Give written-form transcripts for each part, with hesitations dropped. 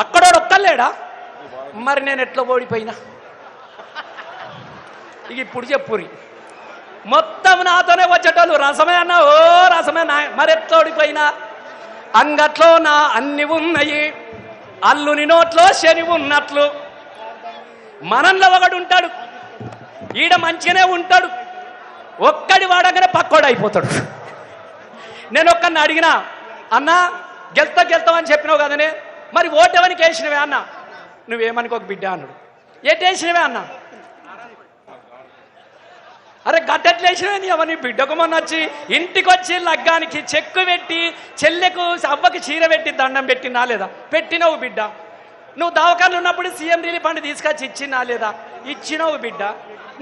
అక్కడోడు ఒక్కలేడా? మరి నేను ఎట్లా ఓడిపోయినా? ఇక ఇప్పుడు చెప్పురి. మొత్తం నాతోనే వచ్చేటోళ్ళు రసమే అన్న, ఓ రసమే నా. మరి ఎట్లా ఓడిపోయినా? అంగట్లో నా అన్ని ఉన్నాయి, అల్లుని నోట్లో శని ఉన్నట్లు. మనంలో ఒకడు ఉంటాడు, ఈడ మంచిగానే ఉంటాడు, ఒక్కడి వాడగానే పక్కోడు అయిపోతాడు. నేను ఒక్కడిని అడిగినా, అన్నా గెలుతావని చెప్పినావు కదనే, మరి ఓటేవనికి వేసినవే అన్న. నువ్వేమనుకోక బిడ్డ అన్నాడు. ఏటేసినవే అన్న? అరే గట్టెట్లు వేసినవే నీ అవన్నీ బిడ్డకు మొన్న వచ్చి ఇంటికి వచ్చి లగ్గానికి చెక్కు పెట్టి చెల్లెకు అవ్వకి చీర పెట్టి దండం పెట్టినా లేదా? పెట్టినవు బిడ్డ. నువ్వు దవాఖానలు ఉన్నప్పుడు సీఎం రిలీఫ్ ఫండ్ తీసుకొచ్చి ఇచ్చినా లేదా? ఇచ్చినవు బిడ్డ.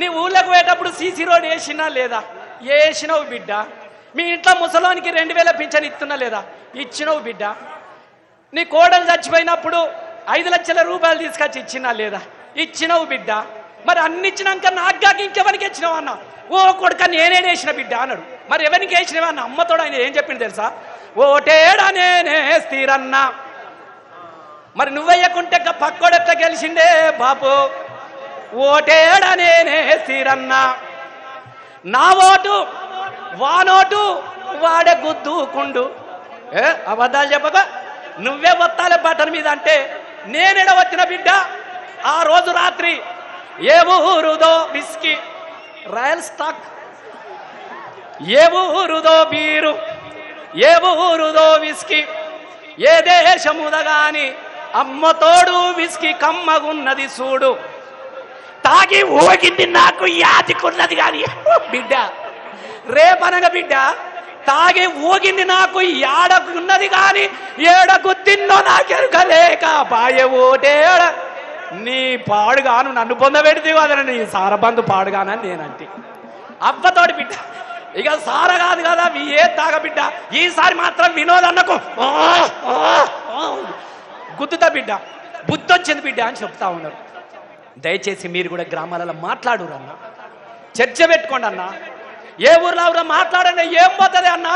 నీ ఊళ్ళకు పోయేటప్పుడు సీసీ రోడ్ వేసినా లేదా? వేసినవు బిడ్డ. మీ ఇంట్లో ముసలానికి 2000 పింఛన్ ఇస్తున్నా లేదా? ఇచ్చినవు బిడ్డ. నీ కోడలు చచ్చిపోయినప్పుడు 5 లక్షల రూపాయలు తీసుకొచ్చి ఇచ్చినా లేదా? ఇచ్చినవు బిడ్డ. మరి అన్ని ఇచ్చినాక నాగాకి ఇంకెవరికి ఇచ్చినావు అన్న? ఓ కొడుక నేనే వేసిన బిడ్డ అన్నాడు. మరి ఎవరికి వేసినవా అన్న? అమ్మతోడు ఆయన ఏం చెప్పింది తెలుసా? ఓటేడా నేనే స్థిరన్నా. మరి నువ్వెయ్యకుంటే పక్కోడు ఎట్లా గెలిచిండే బాపు? ఓటేడా నేనే స్థిరన్నా. నా ఓటు వానోటు వాడే గుద్దుకుండు. అబద్ధాలు చెప్పక నువ్వే వత్తాలే బటన్ మీద అంటే నేనేడ వచ్చిన బిడ్డ? ఆ రోజు రాత్రి ఏ ఊరుదో బిస్కీ రాయల్ స్టాక్, ఏ ఊరుదో బీరు, ఏ ఊరుదో విస్కీ, ఏ దేశముదగాని అమ్మతోడు విస్కీ కమ్మగున్నది చూడు. తాగి ఊగింది నాకు యాదికున్నది కానీ బిడ్డ, రేపనగా బిడ్డ తాగి ఊగింది నాకు యాడకున్నది కానీ ఏడకు తిన్నో నాకెరుకలేక బాయ ఓటేడ. నీ పాడుగాను నన్ను పొందబెడితే కదన, నీ సారబంధు పాడుగానని నేనంటే అవ్వతోటి బిడ్డ. ఇక సార కాదు కదా ఏ తాగ బిడ్డ. ఈసారి మాత్రం వినోదన్నకు గుద్దుతా బిడ్డ, బుద్ధి వచ్చింది బిడ్డ అని చెప్తా ఉన్నారు. దయచేసి మీరు కూడా గ్రామాలలో మాట్లాడురు అన్న, చర్చ పెట్టుకోండి అన్న. ఏ ఊర్లో ఎవరో మాట్లాడండి, ఏం పోతుంది అన్న?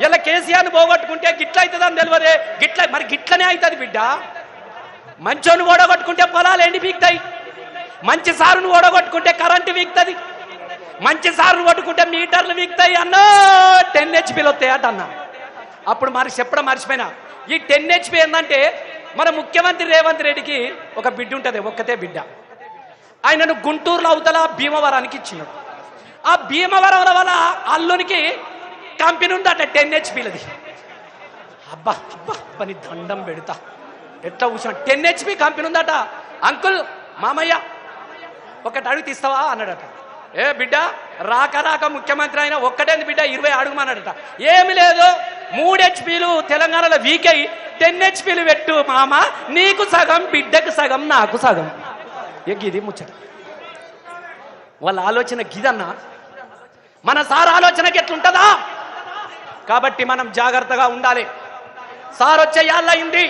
ఇలా కేసీఆర్ని పోగొట్టుకుంటే గిట్ల అవుతుందని తెలియదే. మరి గిట్లనే అవుతుంది బిడ్డ. మంచోని ఓడగొట్టుకుంటే పొలాలు ఎండి పీకుతాయి, మంచి సారును ఓడగొట్టుకుంటే కరెంటు వీక్తుంది, మంచి సారును కొట్టుకుంటే మీటర్లు వీక్తాయి అన్న. 10 HP వస్తాయి అట అన్న. అప్పుడు మరి చెప్పడం మర్చిపోయినా, ఈ 10 HP ఏంటంటే మన ముఖ్యమంత్రి రేవంత్ రెడ్డికి ఒక బిడ్డ ఉంటుంది, ఒక్కతే బిడ్డ. ఆయనను గుంటూరులో అవతల భీమవరానికి ఇచ్చినాడు. ఆ భీమవరం వల్ల అల్లునికి కంపెనీ ఉందట 10 HP. అబ్బా అబ్బా పని దండం పెడతా, ఎట్లా కూర్చో 10 HP కంపెనీ ఉందట. అంకుల్ మామయ్య ఒకటి అడుగు తీస్తావా అన్నాడట. ఏ బిడ్డ రాక రాక ముఖ్యమంత్రి అయినా ఒక్కటేంది బిడ్డ 20 అడుగుమన్నాడట. ఏమి లేదు 3 HPలు తెలంగాణలో వీక్ అయ్యి 10 HPలు పెట్టు మామ, నీకు సగం బిడ్డకు సగం నాకు సగం. ఇది ముచ్చట. వాళ్ళ ఆలోచన గిదన్నా. మన సార్ ఆలోచనకి ఎట్లుంటుందా? కాబట్టి మనం జాగ్రత్తగా ఉండాలి. సార్ వచ్చే యాళ్ళయింది.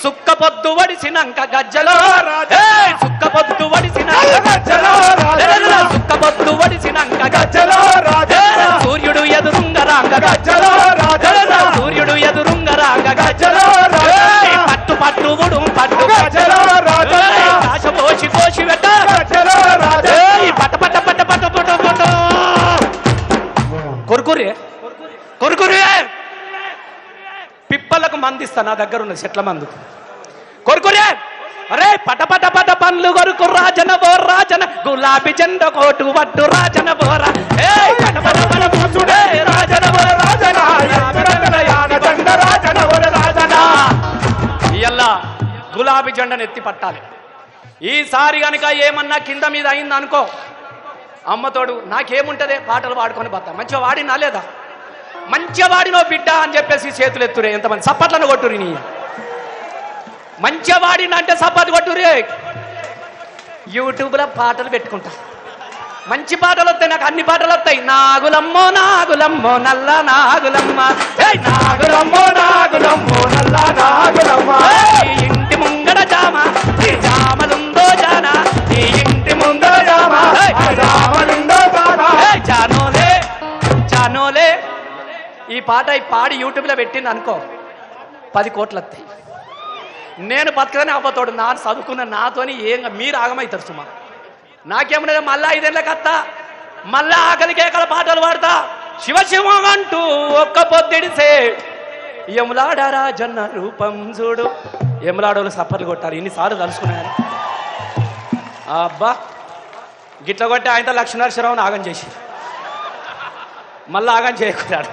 సుక్క పొద్దు వడిసినంక గజ్జలో రాజే, సుక్క పొద్దు వడిసినంక గజ్జలో రాజే, సుక్క పొద్దు వడిసినంక గజ్జలో రాజే, సూర్యుడు ఎదురుంగరాంగ గజ్జలో రాజే, సూర్యుడు ఎదురుంగరాంగ గజ్జలో రాజే, పట్టు పట్టు ఉడు పట్టు గజ్జలో రాజే, కాశ పోసి కోసి వెట్ట గజ్జలో రాజే, పట్ట పట్ట పట్ట పట్ట పట్ట పట్ట కొరుకురే కొరుకురే. పిప్పలకు మందిస్తా, నా దగ్గర ఉన్న చెట్ల మందు. కొరుకురే అరే పట పట పట పండ్లు కొరుకు రాజన బో రాజన, గులాబీ జెండ కోటు పట్టు రాజన బోరా. పట పట పట పూసుడే రాజన బో రాజన, రాజన బో రాజన. ఇయ్యల్లా గులాబీ జెండను ఎత్తి పట్టాలి. ఈసారి కనుక ఏమన్నా కింద మీద అయింది అనుకో, అమ్మతోడు నాకేముంటదే పాటలు పాడుకొని బతా. మంచిగా వాడినా లేదా? మంచిగా వాడినో బిడ్డ అని చెప్పేసి చేతులు ఎత్తురే. ఎంతమంది సప్పట్లను కొట్టురి. నీ మంచిగా వాడినంటే సప్పట్లు కొట్టురే. యూట్యూబ్లో పాటలు పెట్టుకుంటా, మంచి పాటలు వస్తాయి నాకు, అన్ని పాటలు వస్తాయి. నాగులమ్మో నాగులమ్మో నల్ల నాగులమ్మ, నాగులమ్మో నాగులమ్మో నల్ల నాగులమ్మ, ఇంటి ముంగడ జామ ఈ జామలుందో జానా, ఈ ఇంటి ముంగడ జామ జామలుందో జానోలే జానోలే. ఈ పాట పాడి యూట్యూబ్లో పెట్టింది అనుకో 10 కోట్లు వస్తాయి. నేను బతకదని అవ్వతోడు నా చదువుకున్న నాతోని ఏం మీరు ఆగమవుతారు సుమా. నాకేమన్నా మళ్ళా 5 ఏళ్ళకి అత్తా, మళ్ళా ఆకలి కేకల పాటలు పాడతా. శివ శివ అంటూ ఒక్క పొద్దుడిసే యములాడారా జన్న రూపం చూడు. యములాడోళ్ళు సప్పర్లు కొట్టారు. ఇన్నిసార్లు తలుసుకున్నారు. అబ్బా గిట్ల కొట్టి ఆయనతో లక్ష్మీనరసింహరావుని ఆగం చేసి మళ్ళీ ఆగం చేయకున్నాడు.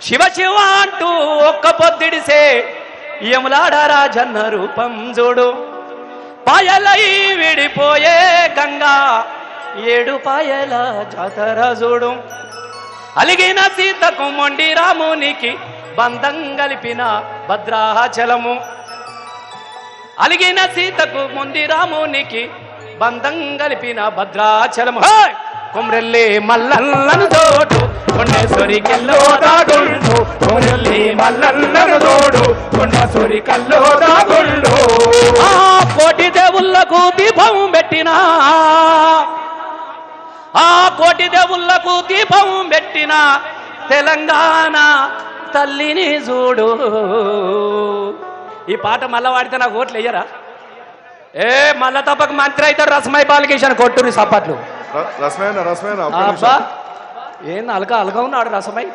శివ శివ అంటూ ఒక్క పొద్దుడిసే యములాడారా జన్న రూపం చూడు. పాయలై విడిపోయే గంగా 7 పాయల జాతర చూడు. అలిగిన సీతకు మొండి రామునికి బంధం కలిపిన భద్రాచలము. అలిగిన సీతకు మొండి రామునికి బంధం కలిపిన భద్రాచలము. కొమ్రెల్లి మల్లన్నను తోడు కొండేశ్వరి కెల్లో దాగుండు. కొమ్రెల్లి మల్లన్నను తోడు కొండేశ్వరి కల్లో దాగుండు. కోటి దేవుళ్ళకు దీపం పెట్టినా, ఆ కోటి దేవుళ్ళకు దీపం పెట్టిన తెలంగాణ తల్లిని చూడు. ఈ పాట మళ్ళా వాడితే నాకు ఓట్లు వేయరా? మళ్ళా తప్పక మంత్రి అవుతాడు. రసమై బాలకిషన్ కొట్టుని సప్పట్లు. ఏం అలగా ఉన్నాడు రసమై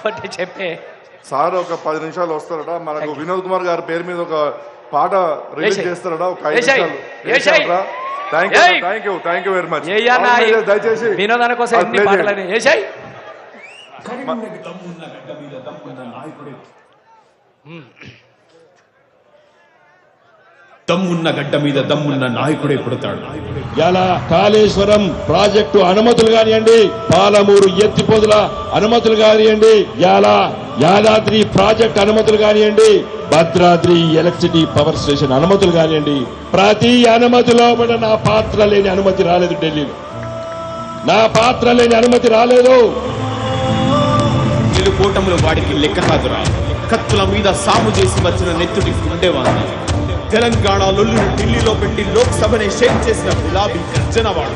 కొట్టి చెప్పే సార్. ఒక 10 నిమిషాలు వస్తారట. మనకు వినోద్ కుమార్ గారి పేరు మీద ఒక పాట రిలీజ్ చేస్తారట. ఒక 5 నిమిషాలు. Thank you very much. దయచేసి వినోదాని కోసం ఎన్ని పాటలని వేసాయి. దమ్మున్న గడ్డ మీద దమ్మున్న నాయకుడే పుడతాడు. ఇలా కాళేశ్వరం ప్రాజెక్టు అనుమతులు కానివ్వండి, పాలమూరు ఎత్తిపోతుల అనుమతులు కానివ్వండి, ఇలా యాదాద్రి ప్రాజెక్ట్ అనుమతులు కానివ్వండి, భద్రాద్రి ఎలక్ట్రిసిటీ పవర్ స్టేషన్ అనుమతులు కానివ్వండి, ప్రతి అనుమతిలో కూడా నా పాత్ర లేని అనుమతి రాలేదు. ఢిల్లీలో నా పాత్ర లేని అనుమతి రాలేదు. కూటములు వాడికి లెక్క కాదురా. కత్తుల మీద సాము చేసి వచ్చిన నెత్తుడి ఉండేవాడిని. తెలంగాణ లొల్లును ఢిల్లీలో పెట్టి లోక్సభనే షేక్ చేసిన గులాబీ గర్జనవాడు.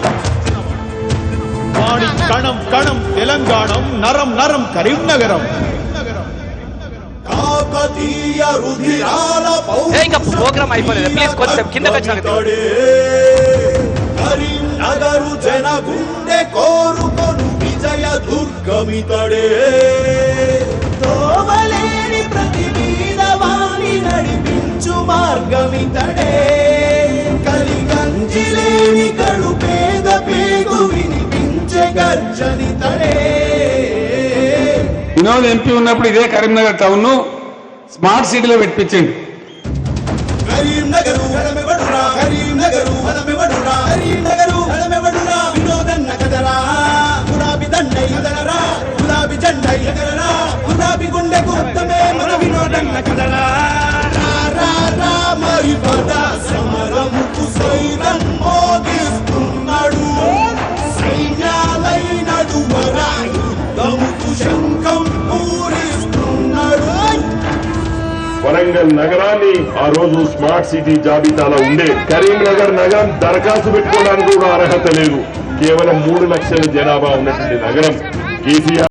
వాడి కణం కణం తెలంగాణం, నరం నరం కరీంనగరం. ఇంకా ప్రోగ్రామ్ అయిపోలేదు. ప్లీజ్ కొంచెం కిందకి వచ్చిన కరీంనగరు జన గుండె కోరుకొను విజయ దుర్గమితడే. తోవలేని ప్రతి వీరవాణి నడిపించు మార్గమితడే. కలిగంజిలేని కడు పేద పేగు వినిపించే గర్జనితడే. వినోద్ ఎంపీ ఉన్నప్పుడు ఇదే కరీంనగర్ టౌన్ ను స్మార్ట్ సిటీలో పెట్టించండి. కరీంనగరు హడమెవడురా, కరీంనగరు హడమెవడురా, కరీంనగరు హడమెవడురా. వినోదన్న కదరా, గులాబీ దండై కదలరా, గులాబీ జెండై ఎగరరా, గులాబీ గుండె గుర్తమే మన వినోదన్న కదరా. మరి పద సమరముకు సైరన్ మోగిస్తున్నాడు. సైన్యాలై నడువరా యుద్ధముకు శంఖం పూరిస్తున్నాడు. వరంగల్ నగరాన్ని ఆ రోజు స్మార్ట్ సిటీ జాబితాలో ఉండే. కరీంనగర్ నగరం దరఖాస్తు పెట్టుకోవడానికి కూడా అర్హత లేదు. కేవలం 3 లక్షల జనాభా ఉన్నటువంటి నగరం. కేసీఆర్